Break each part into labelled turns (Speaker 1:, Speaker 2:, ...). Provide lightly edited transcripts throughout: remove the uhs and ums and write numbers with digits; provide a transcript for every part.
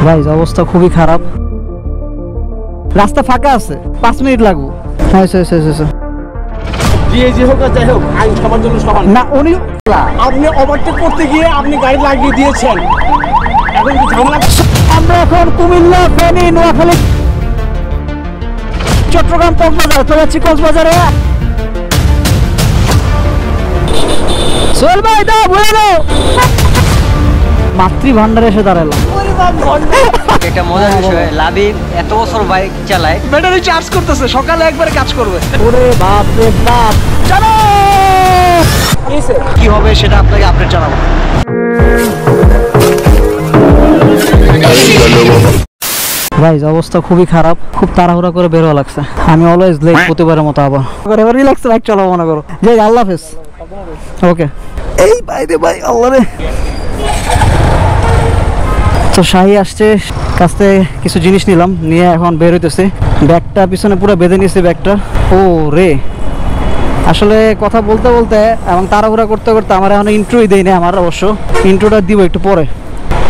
Speaker 1: Guys অবস্থা খুবই খারাপ, রাস্তা ফাঁকা আছে, 5 মিনিট লাগবে।
Speaker 2: যে হোক আর যাই হোক আইন সবার জন্য সমান
Speaker 1: না উনি
Speaker 2: আপনি ওভারটেক করতে গিয়ে আপনি গাড়ি লাগিয়ে দিয়েছেন, এখন কি ঝামেলা?
Speaker 1: আমরা এখন কুমিল্লা, ফেনী, নোয়াখালী, চট্টগ্রাম, কক্সবাজার চলে যাচ্ছি। কক্সবাজারে সোহেল ভাই দাও বলে দাও, মাতৃ ভান্ডারে এসে দাঁড়ালাম।
Speaker 3: এটা মজার বিষয়, লাবিব এত বছর বাইক চালায়,
Speaker 1: ব্যাটারি চার্জ করতেছে, সকালে একবারে কাজ করবে। ওরে বাপ রে বাপ, চলো কি হবে সেটা আপনাকে আপডেট জানাবো। গাইস অবস্থা খুবই খারাপ, খুব তাড়াহুড়া করে বের হওয়া লাগছে। আমি অলওয়েজ লেট প্রতিবারের মতো। আবার এবার রিল্যাক্স বাইক চালাবো মনে করো। যাই আল্লাহ হাফেজ। ওকে এই ভাই রে ভাই, আল্লাহ রে। তো শাহি আসছে, কাছ থেকে কিছু জিনিস নিলাম, নিয়ে এখন বের হইতেছে। ব্যাগটা পিছনে পুরো বেঁধে নিয়েছে ব্যাগটা। ও রে, আসলে কথা বলতে বলতে এবং তাড়াহুড়া করতে করতে আমার এখন ইন্ট্রোই দেয় না। আমার অবশ্য ইন্ট্রোটা দিব একটু পরে।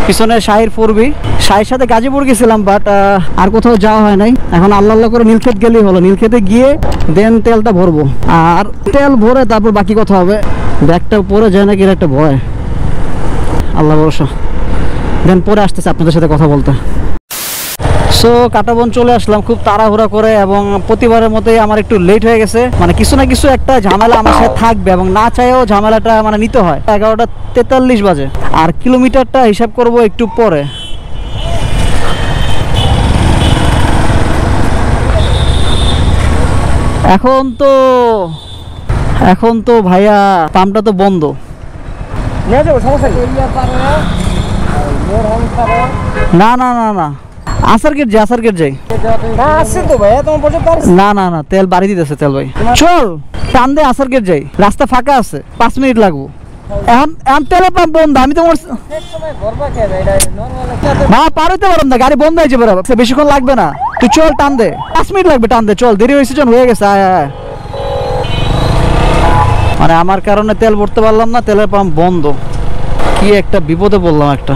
Speaker 1: পিছনে শাহির পড়বি, শাহির সাথে গাজীপুর গেছিলাম, বাট আর কোথাও যাওয়া হয় নাই। এখন আল্লাহ আল্লাহ করে নীলক্ষেত গেলেই হলো। নীলক্ষেতে গিয়ে দেন তেলটা ভরবো, আর তেল ভরে তারপর বাকি কথা হবে। ব্যাগটা পরে যায় নাকি একটা ভয়, আল্লাহ ভরসা। দেন পরে আসতেছে আপনাদের সাথে কথা বলতে। সো কাটাবন চলে আসলাম খুব তাড়াহুড়া করে, এবং প্রতিবারের মতোই আমার একটু লেট হয়ে গেছে। মানে কিছু না কিছু একটা ঝামেলা আমার সাথে থাকবে, এবং না চাইও ঝামেলাটা মানে নিতে হয়। 11:43 বাজে, আর কিলোমিটারটা হিসাব করব একটু পরে। এখন তো ভাইয়া পাম্পটা তো বন্ধ।
Speaker 2: নিয়ে যাবো, সমস্যা নেই।
Speaker 1: না না না না, আসার গেট যাই।
Speaker 2: আসছে তো ভাইয়া, তোমার পর্যন্ত
Speaker 1: না না না, তেল বাড়ি দিতেছে তেল ভাই। চল টান দে, আসার গেট যাই, রাস্তা ফাঁকা আছে, 5 মিনিট লাগবো। এখন তেলের পাম্প বন্ধ, আমি তোমার পার হইতে পারলাম না, গাড়ি বন্ধ হয়েছে বরাবর, বেশিক্ষণ লাগবে না। তুই চল টান দে, 5 মিনিট লাগবে, টান দে চল, দেরি হয়েছে, হয়ে গেছে। আয় মানে আমার কারণে তেল ভরতে পারলাম না, তেলের পাম্প বন্ধ। কি একটা বিপদে বললাম একটা।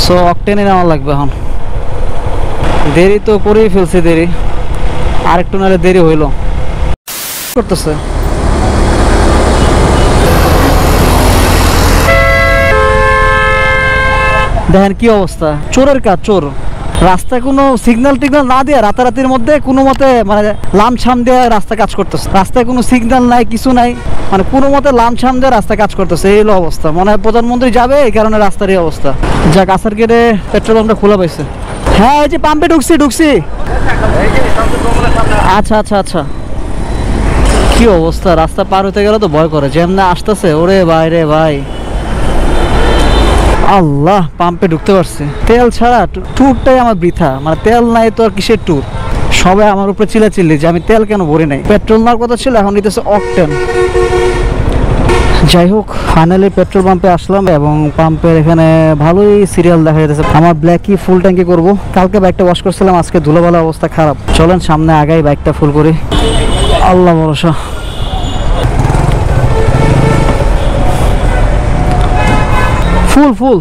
Speaker 1: সো অকটেনে নেওয়া লাগবে এখন। দেরি তো করেই ফেলছে, দেরি আরেকটু নাহলে দেরি হইল করতেছে। দেখেন কি অবস্থা, চোরের কাজ, চোর। রাস্তায় কোনো সিগন্যাল টিগনাল না দিয়ে রাতারাতির মধ্যে কোনো মতে মানে লামছাম দিয়ে রাস্তা কাজ করতেছে। রাস্তায় কোনো সিগন্যাল নাই, কিছু নাই, মানে কোনো মতে লামছাম দিয়ে রাস্তা কাজ করতেছে। এই হলো অবস্থা। মনে হয় প্রধানমন্ত্রী যাবে, এই কারণে রাস্তার এই অবস্থা। যাক, আসার গেটে পেট্রোল পাম্পটা খোলা পাইছে। হ্যাঁ এই যে পাম্পে ঢুকছি। আচ্ছা কি অবস্থা, রাস্তা পার হতে গেলে তো ভয় করে, যেমন আসতেছে। ওরে ভাই রে ভাই, আল্লাহ, পাম্পে ঢুকতে পারছে। তেল ছাড়া ট্যুরটাই আমার বৃথা। মানে তেল নাই তো আর কিসের ট্যুর। সবাই আমার উপরে চিল্লাচিল্লি যে আমি তেল কেন ভরি নাই। পেট্রোল নেওয়ার কথা ছিল, এখন নিতেছে অকটেন। যাই হোক, ফাইনালি পেট্রোল পাম্পে আসলাম, এবং পাম্পের এখানে ভালোই সিরিয়াল দেখা যাচ্ছে। আমার ব্ল্যাকই ফুল ট্যাঙ্কি করব। কালকে বাইকটা ওয়াশ করছিলাম, আজকে ধুলোবালা অবস্থা খারাপ। চলেন সামনে আগাই, বাইকটা ফুল করি, আল্লাহ ভরসা। ফুল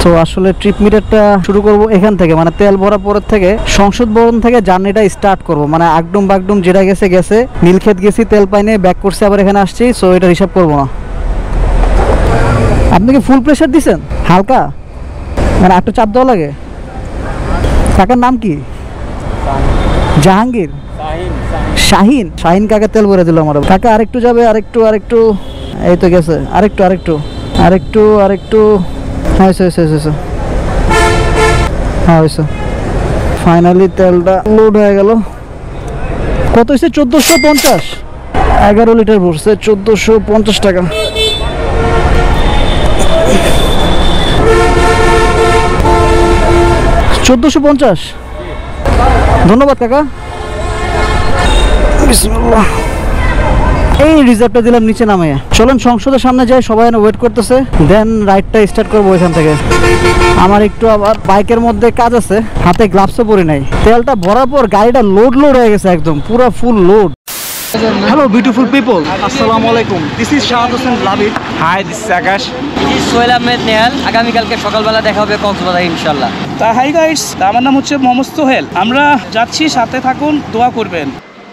Speaker 1: তো আসলে ট্রিপ মিটারটা শুরু করব এখান থেকে, মানে তেল ভরা পরের থেকে সংসদ ভবন থেকে জার্নিটা স্টার্ট করব। মানে আগডুম বাগডুম যেটা গেছে, নীলক্ষেত গেছি, তেল পাইনি, ব্যাক করছি, আবার এখানে আসছি। সো এটা হিসাব করব না। আপনি কি ফুল প্রেশার দিছেন? হালকা মানে একটু চাপ দেওয়া লাগে? কাকার নাম কি? জাহাঙ্গীর, শাহিন কাকা তেল ভরে দিল আমার। কাকা আরেকটু যাবে, আরেকটু এই তো গেছে, আরেকটু হয়েছে। ফাইনালি তেলটা লোড হয়ে গেল। কত হয়েছে? 1450, 11 লিটার ভরছে, 1450 টাকা। $1450। ধন্যবাদ কাকা। বিসমিল্লাহ। এই রিজার্ভটা দিলাম নিচে নামিয়ে। চলেন সংসদের সামনে যাই, সবাই ওয়েট করতেছে, দেন রাইডটা স্টার্ট করবো এখান থেকে। আমার একটু আবার বাইকের মধ্যে কাজ আছে, হাতে গ্লাভসও পরি নাই। তেলটা ভরার পর গাড়িটা লোড হয়ে গেছে, একদম পুরো full load. Hello beautiful people, আসসালামু আলাইকুম। This is Shahad Hossain Labib.
Speaker 2: Hi this Akash.
Speaker 3: It is Sohel Ahmed Nehal. আগামীকালকে সকালবেলা দেখা হবে কক্সবাজার ইনশাল্লাহ।
Speaker 2: হাই গাইস, আমার নাম হচ্ছে মোহাম্মদ সোহেল। আমরা যাচ্ছি, সাথে থাকুন, দোয়া করবেন।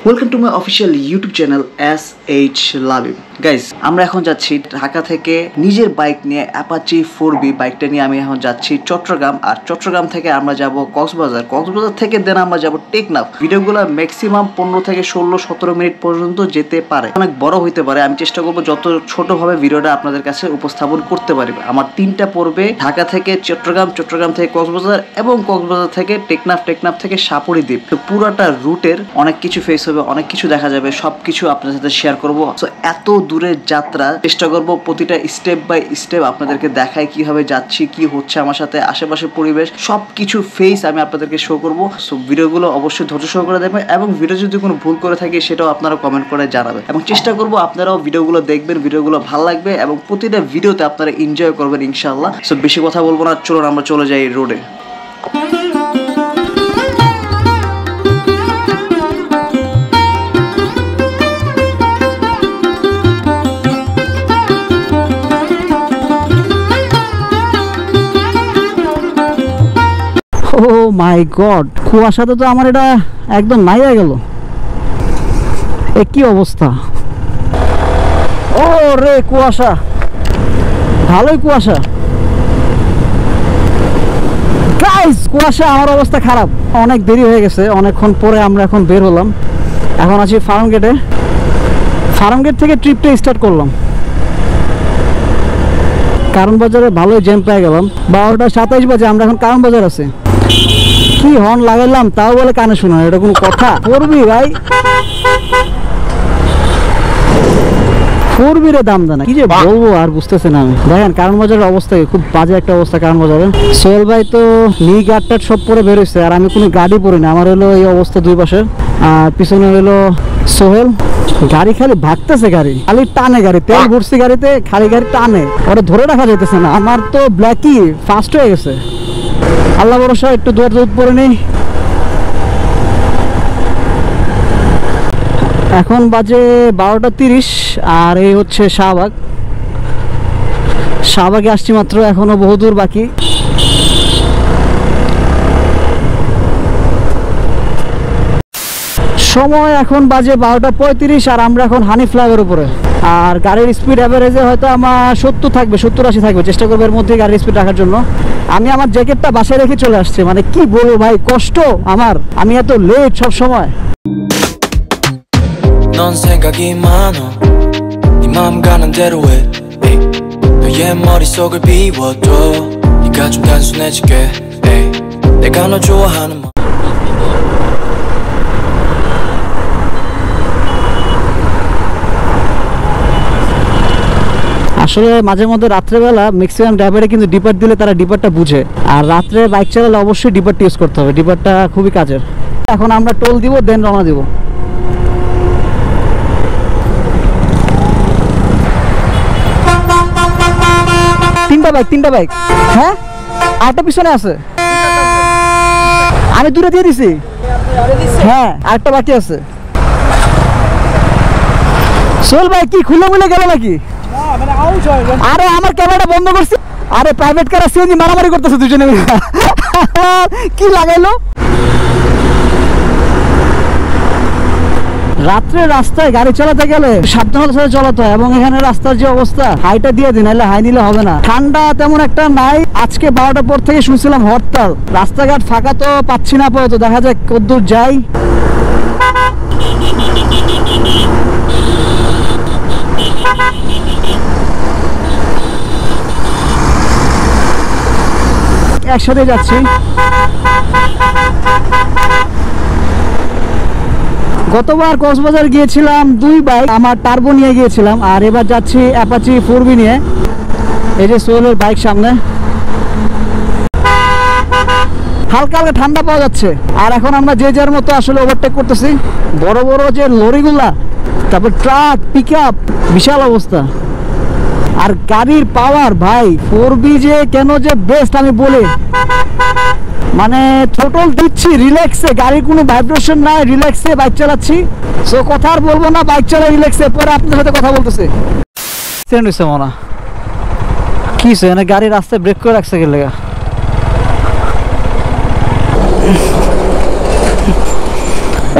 Speaker 1: Welcome to my official YouTube channel SH Labib. Guys, আমরা এখন যাচ্ছি ঢাকা থেকে নিজের বাইক নিয়ে, অ্যাপাচি 4B বাইকটা নিয়ে আমি এখন যাচ্ছি চট্টগ্রাম। আর চট্টগ্রাম থেকে আমরা যাব কক্সবাজার, কক্সবাজার থেকে দেন আমরা যাব টেকনাফ। ভিডিওগুলো ম্যাক্সিমাম 15 থেকে 16-17 মিনিট পর্যন্ত যেতে পারে, অনেক বড় হইতে পারে। আমি চেষ্টা করবো যত ছোটভাবে ভিডিওটা আপনাদের কাছে উপস্থাপন করতে পারি। আমার 3টা পর্বে, ঢাকা থেকে চট্টগ্রাম, চট্টগ্রাম থেকে কক্সবাজার এবং কক্সবাজার থেকে টেকনাফ, টেকনাফ থেকে সাপুরি দ্বীপ। তো পুরোটা রুটের অনেক কিছু ফেস হবে, অনেক কিছু দেখা যাবে, সবকিছু আপনাদের সাথে শেয়ার করবো। সো এত দূরের যাত্রা চেষ্টা করবো প্রতিটা স্টেপ বাই স্টেপ আপনাদেরকে দেখায় কিভাবে যাচ্ছি, কি হচ্ছে আমার সাথে, আশেপাশের পরিবেশ সবকিছু ফেস আমি আপনাদেরকে শো করবো। সো ভিডিওগুলো অবশ্যই ধৈর্য সহকারে দেখবেন এবং ভিডিও যদি কোনো ভুল করে থাকে সেটাও আপনারা কমেন্ট করে জানাবেন এবং চেষ্টা করবো আপনারাও ভিডিওগুলো দেখবেন, ভিডিওগুলো ভালো লাগবে এবং প্রতিটা ভিডিওতে আপনারা এনজয় করবেন ইনশাআল্লাহ। সো বেশি কথা বলবো না, চলুন আমরা চলে যাই রোডে। ও মাই গড, কুয়াশাতে তো আমার এটা একদম নাই হয়ে গেল। এ কি অবস্থা! ও রে কুয়াশা, ভালোই কুয়াশা গাইস। কুয়াশা, আমার অবস্থা খারাপ। অনেক দেরি হয়ে গেছে, অনেকক্ষণ পরে আমরা এখন বের হলাম। এখন আছি ফার্ম গেটে। ফার্ম গেট থেকে ট্রিপটা স্টার্ট করলাম। কারণ বাজারে ভালোই জ্যাম পেয়ে গেলাম। 12টা 27 বাজে, আমরা এখন কারণ বাজার আছে। কি হর্ন লাগাইলাম তাও বলে কানে শোনা, এটা কোনো কথা? করবি ভাই, 4B রে দাম জানা, কি যে বলবো আর বুঝতেছে না আমি। দেখেন কারণ বাজারের অবস্থা খুব বাজে একটা অবস্থা কারণ বাজারে। সোহেল ভাই তো নি গার্ড সব পরে বেরোচ্ছে আর আমি কোনো গাড়ি পরি না। আমার হলো এই অবস্থা দুই পাশের। আর পিছনে হলো সোহেল, গাড়ি খালি ভাগতেছে, গাড়ি খালি টানে, গাড়ি তেল ভরছি গাড়িতে, খালি গাড়ি টানে, ওটা ধরে রাখা যাইতেছে না। আমার তো ব্ল্যাকই ফাস্ট হয়ে গেছে। আল্লাহ ভরসা, একটু দৌড় পরে নেই। এখন বাজে 12টা 30 আর এই হচ্ছে শাহবাগ। শাহবাগে আসছি মাত্র, এখনো বহুদূর বাকি। সময় এখন বাজে 12টা 35 আর আমরা এখন হানি ফ্লাইওভারের উপরে। আর গাড়ির স্পিড অ্যাভারেজে হয়তো আমার 70 থাকবে, 70-80 থাকবে। চেষ্টা করবো এর মধ্যে গাড়ির স্পিড রাখার jন্য। আমি আমার জ্যাকেটটা বাসায় রেখে চলে আসছি, মানে কি বলবো ভাই, কষ্ট আমার, আমি এত লেট সব সময়।
Speaker 4: 넌 생각이 많아 네 마음 가는 대로 해 에이. 너의 머릿속을 비워둬 네가 좀 단순해지게 에이. 내가 너 좋아하는
Speaker 1: আসলে মাঝে মধ্যে রাত্রেবেলা ম্যাক্সিমাম ড্রাইভারে কিন্তু ডিপার দিলে তারা ডিপারটা বুঝে, আর রাত্রে বাইক চালালে অবশ্যই ডিপারটা ইউজ করতে হবে। ডিপারটা খুবই কাজের। এখন আমরা টোল দিব, দেন রওনা দিব। তিনটা বাইক, হ্যাঁ আরেকটা পিছনে আছে, আমি দূরে দিয়ে দিছি। হ্যাঁ আরেকটা বাকি আছে। সোহেল ভাই কি খুলে মুলে গেল নাকি? আরে আমার ক্যামেরাটা বন্ধ করছি। আরে প্রাইভেট কার সিএনজি মারামারি করতেছে দুজনে মিলে। কি লাগাইলো? রাত্রে রাস্তায় গাড়ি চালাতে গেলে সাবধানতার সাথে চালাতে হয় এবং এখানে রাস্তার যে অবস্থা, হাইটা দিয়ে দিন, নাহলে হাই নিলে হবে না। ঠান্ডা তেমন একটা নাই। আজকে 12টার পর থেকে শুনছিলাম হরতাল। রাস্তাঘাট ফাঁকা তো পাচ্ছি না আপাতত, দেখা যাক কতদূর যাই। একসাথে যাচ্ছি। গতবার কক্সবাজার গিয়েছিলাম 2 বাইক, আমার টার্বো নিয়ে গিয়েছিলাম, আর এবার যাচ্ছি অ্যাপাচি 4B নিয়ে। এই যে সোহেলের বাইক সামনে, হালকা হালকা ঠান্ডা পাওয়া যাচ্ছে। আর এখন আমরা যে যার মতো আসলে ওভারটেক করতেছি। বড় বড় যে লরিগুলা, তারপর ট্রাক, পিকআপ, বিশাল অবস্থা। আর গাড়ির পাওয়ার ভাই, 4B যে কেন যে বেস্ট আমি বলি। মানে থ্রোটল দিচ্ছি রিল্যাক্সে, গাড়ির কোনো ভাইব্রেশন নাই, রিল্যাক্সে বাইক চালাচ্ছি। সো কথা আর বলবো না, বাইক চালাই রিল্যাক্সে, পরে আপনার সাথে কথা বলতেছে। স্ট্যান্ড হয়েছে মনে কি মানে গাড়ির রাস্তায় ব্রেক করে রাখছে গেলে।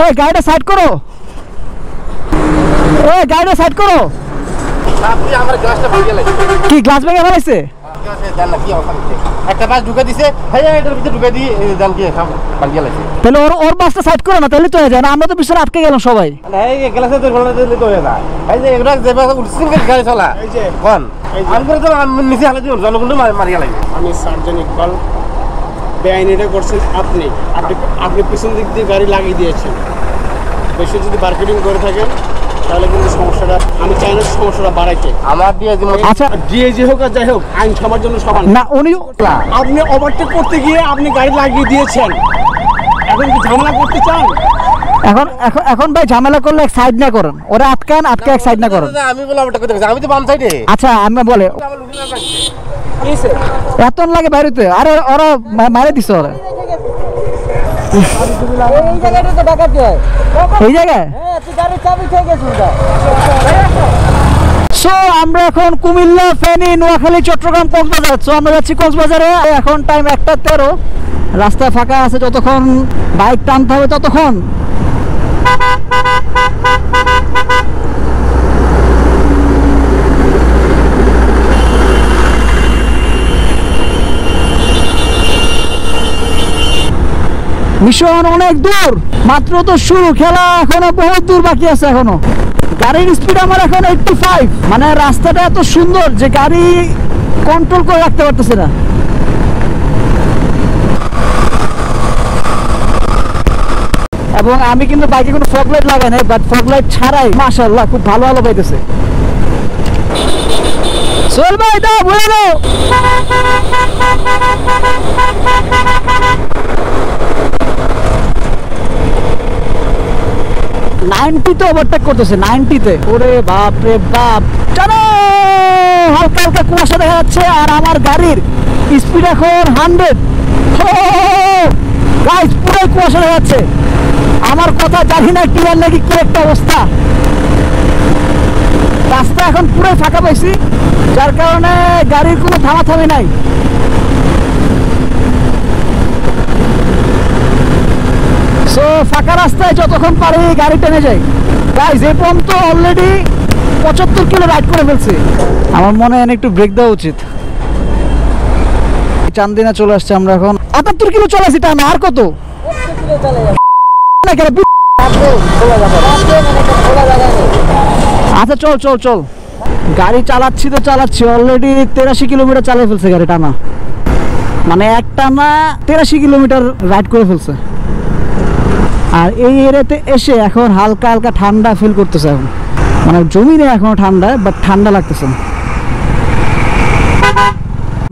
Speaker 1: এই গাড়িটা সাইড করো, এই গাড়িটা সাইড করো। কি গ্লাস ভেঙে ফেলাইছে?
Speaker 2: একটা বাস ঢুকে দিছে, এটার ভিতরে ঢুকে দিয়ে জান কি ভাঙিয়ে লাগছে।
Speaker 1: তাহলে ওর বাসটা সাইড করো না, তাহলে তো হয়ে যায় না। আমরা তো পিছনে আটকে গেলাম সবাই।
Speaker 2: এই গ্লাসে তো গলা দিলে তো হয়ে যায়। এই যে এগুলা যে বাস সিঙ্গেল গাড়ি চলা, এই যে কোন আমি করে তো নিচে হালে দিও, জনগণ মারিয়া লাগবে। আমি সার্জন ইকবাল, বেআইনি এটা করছেন আপনি। আপনি পিছন দিক দিয়ে গাড়ি লাগিয়ে দিয়েছেন। বেশি যদি মার্কেটিং করে থাকেন তাহলে কিন্তু সমস্যাটা, আমি চাই না সমস্যাটা বাড়াইতে। আমার ডিআইজি,
Speaker 1: আচ্ছা
Speaker 2: ডিআইজি হোক আর যাই হোক, আইন সবার জন্য সমান
Speaker 1: না। উনি
Speaker 2: আপনি ওভারটেক করতে গিয়ে আপনি গাড়ি লাগিয়ে দিয়েছেন, এখন কি ঝামেলা করতে চান?
Speaker 1: এখন এখন এখন ভাই ঝামেলা করলে এক সাইড না করেন, ওরা আটকান, আটকে এক সাইড না করেন।
Speaker 2: আমি বলে ওটা করতে গেছি, আমি তো বাম সাইডে।
Speaker 1: আচ্ছা আমি বলে এত লাগে বাইরেতে, আরে ওরা মারে দিছে ওরা
Speaker 3: এই জায়গাটা তো ডাকাতি হয়।
Speaker 1: এই জায়গায়।
Speaker 3: হ্যাঁ, তুই গাড়ির চাবি খেয়ে গেছিস।
Speaker 1: সো আমরা এখন কুমিল্লা, ফেনী, নোয়াখালী, চট্টগ্রাম, কক্সবাজার। সো আমরা যাচ্ছি কক্সবাজারে। এখন টাইম 1:13, রাস্তায় ফাঁকা আছে, যতক্ষণ বাইক টানতে হবে ততক্ষণ। মিশন অনেক দূর, মাত্র তো শুরু, খেলা এখনো বহুত দূর বাকি আছে। এখনো গাড়ির স্পিড আমার এখন 85, মানে রাস্তাটা এত সুন্দর যে গাড়ি কন্ট্রোল করে রাখতে পারতেছে না। এবং আমি কিন্তু বাইকে কোনো ফগ লাইট লাগাই নাই, বাট ফগ লাইট ছাড়াই মাশাআল্লাহ খুব ভালো ভালো পাইতেছে। সোহেল ভাই দাও বলে দাও। 90-তে ওভারটেক করতেছে, 90-তে। ওরে বাপ রে বাপ, চলো। হালকা হালকা কুয়াশা দেখা যাচ্ছে, আর আমার গাড়ির স্পিড এখন 100। গাইস পুরো কুয়াশা দেখা যাচ্ছে। আমার কথা জানি না ক্লিয়ার নাকি কি একটা অবস্থা। রাস্তা এখন পুরো ফাঁকা পাইছি, যার কারণে গাড়ির কোনো থামাথামি নাই। সো ফাঁকা রাস্তায় যতক্ষণ পারি গাড়ি টেনে যাই। গাইস এই পর্যন্ত অলরেডি 75 কিলো রাইড করে ফেলছি। আমার মনে হয় একটু ব্রেক দেওয়া উচিত। চান্দিনা চলে আসছে আমরা এখন। 78 কিলো চলে আসি টানা। আর কত? আচ্ছা চল চল চল, গাড়ি চালাচ্ছি তো চালাচ্ছি, অলরেডি 83 কিলোমিটার চালিয়ে ফেলছে গাড়ি টানা। মানে এক টানা 83 কিলোমিটার রাইড করে ফেলছে। আর এই এরিয়াতে এসে এখন হালকা হালকা ঠান্ডা ফিল করতেছে। এখন মানে জমিনে এখনো ঠান্ডা, বাট ঠান্ডা লাগতেছে।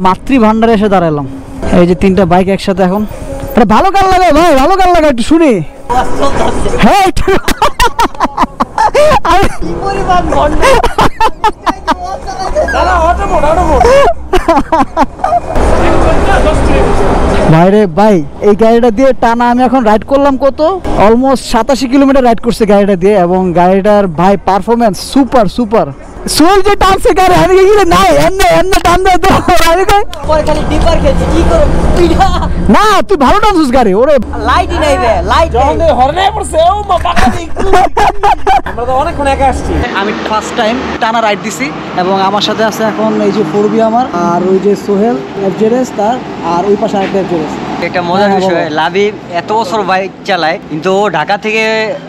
Speaker 1: মাতৃ ভান্ডারে এসে দাঁড়ালাম। এই যে 3টা বাইক একসাথে এখন। আরে ভালো গান লাগে ভাই, ভালো গান লাগে, একটু শুনি। হ্যাঁ একটু ভাইরে ভাই, এই গাড়িটা দিয়ে টানা আমি এখন রাইড করলাম কত, অলমোস্ট 87 কিলোমিটার রাইড করছে গাড়িটা দিয়ে। এবং গাড়িটার ভাই পারফরমেন্স সুপার সুপার। সোল যে টানছে গাড়ি, আমি কি নাই এমনি এমনি টান দেয় তো। আমি কই
Speaker 3: পরে খালি ডিপার খেয়েছি, কি করব?
Speaker 1: না তুই ভালো টানছিস গাড়ি। ওরে
Speaker 3: লাইটই নাই বে, লাইট
Speaker 2: যখন হর্নে পড়ছে, ও মা পাকা দিক। আমরা তো অনেকক্ষণ একা আসছি।
Speaker 1: আমি ফার্স্ট টাইম টানা রাইড দিছি, এবং আমার সাথে আছে এখন এই যে পূর্বী আমার, আর ওই যে সোহেল এফজেডএস তার, আর ওই পাশে আরেকটা এফজেডএস।
Speaker 3: একটা মজার বিষয়, লাবিব এত বছর বাইক চালায়, কিন্তু ও ঢাকা থেকে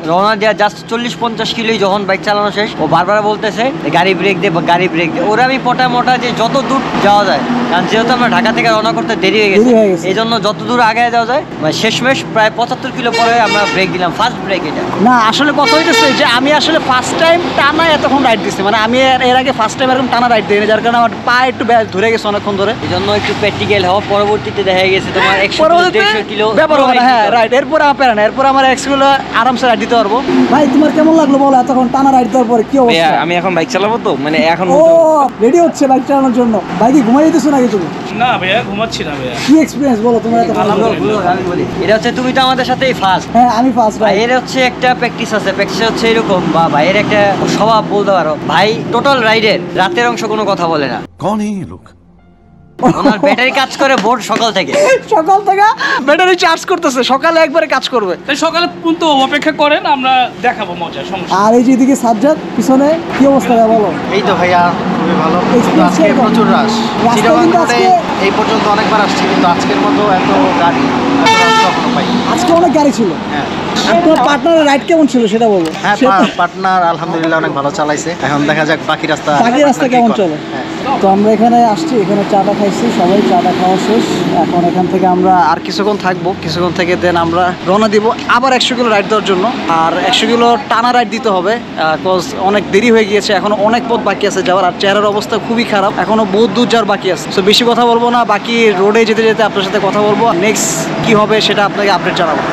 Speaker 3: রওনা দেওয়া জাস্ট 40-50 কিলোই যখন বাইক চালানো শেষ, ও বারবার বলতেছে গাড়ি ব্রেক দে, গাড়ি ব্রেক দে। ওরা আমি মোটা মোটা যে যত দূর যাওয়া যায়, কারণ যেহেতু আমরা ঢাকা থেকে রওনা করতে দেরি হয়ে গেছে, এই জন্য যত দূর আগে যাওয়া যায়, মানে শেষমেশ প্রায় 75 কিলো পরে আমরা ব্রেক দিলাম, ফার্স্ট ব্রেক এটা।
Speaker 1: না আসলে কথা হইতেছে যে আমি আসলে ফার্স্ট টাইম টানা এতক্ষণ রাইড দিচ্ছি, মানে আমি এর আগে ফার্স্ট টাইম এরকম টানা রাইড দিই, যার কারণে আমার পা একটু ধরে গেছে অনেকক্ষণ ধরে।
Speaker 3: এই জন্য একটু প্র্যাকটিক্যাল হওয়া, পরবর্তীতে দেখা গেছে তোমার 100
Speaker 1: পরবর্তীতে
Speaker 3: 150 কিলো
Speaker 1: ব্যাপার হবে না, হ্যাঁ রাইট। এরপরে আপেরা না, এরপরে আমার এক্সগুলো আরামসে রাইড দিতে পারবো। ভাই তোমার কেমন লাগলো বলো এতক্ষণ টানা রাইড দেওয়ার পরে কি অবস্থা?
Speaker 5: আমি এখন বাইক চালাবো তো মানে এখন
Speaker 1: ও রেডি হচ্ছে বাইক চালানোর জন্য। ভাই কি ঘুমাই দিতেছো নাকি তুমি?
Speaker 5: না ভাইয়া ঘুমাচ্ছি না ভাইয়া।
Speaker 1: কি এক্সপিরিয়েন্স বলো তোমার এত?
Speaker 3: আমি বলি এটা হচ্ছে তুমি তো আমাদের সাথেই ফার্স্ট।
Speaker 1: হ্যাঁ আমি ফার্স্ট ভাই।
Speaker 3: ভাইয়ের হচ্ছে একটা প্র্যাকটিস আছে, প্র্যাকটিস হচ্ছে এরকম, বা ভাইয়ের একটা স্বভাব বলতে পারো। ভাই টোটাল রাইডের রাতের অংশ কোনো কথা বলে না।
Speaker 6: कौन है ये लोग?
Speaker 3: ওনার ব্যাটারি কাজ করে ভোর সকাল থেকে।
Speaker 1: সকাল থেকে ব্যাটারি চার্জ করতেছে, সকালে একবারে কাজ করবে।
Speaker 5: তাই সকালে পর্যন্ত অপেক্ষা করেন, আমরা দেখাবো মজা সমস্যা।
Speaker 1: আর এই যে এদিকে সাজ্জাদ পিছনে কি অবস্থা ভাই বলো?
Speaker 7: এই তো ভাইয়া খুবই ভালো, কিন্তু আজকে প্রচুর রাশ। চিটাগাং রোডে এই পর্যন্ত অনেকবার আসছি, কিন্তু আজকের মতো এত গাড়ি এত রাশ কখনো পাই।
Speaker 1: আজকে অনেক গাড়ি ছিল।
Speaker 7: হ্যাঁ
Speaker 1: তোমার পার্টনারের রাইড কেমন ছিল সেটা বলো।
Speaker 7: হ্যাঁ পার্টনার আলহামদুলিল্লাহ অনেক ভালো চালাইছে। এখন দেখা যাক বাকি রাস্তা
Speaker 1: কেমন চলে। তো আমরা এখানে আসছি, এখানে চাটা খাইছি, সবাই চাটা খাওয়া শেষ। এখন এখান থেকে আমরা আর কিছুক্ষণ থাকবো, কিছুক্ষণ থেকে দেন আমরা রওনা দিব আবার 100 কিলো রাইড দেওয়ার জন্য। আর 100 কিলো টানা রাইড দিতে হবে, বিকজ অনেক দেরি হয়ে গিয়েছে, এখনো অনেক পথ বাকি আছে যাওয়ার। আর চেহারার অবস্থা খুবই খারাপ, এখনো বহুত দূর যাওয়ার বাকি আছে। তো বেশি কথা বলবো না, বাকি রোডে যেতে যেতে আপনার সাথে কথা বলবো, নেক্সট কি হবে সেটা আপনাকে আপডেট জানাবো।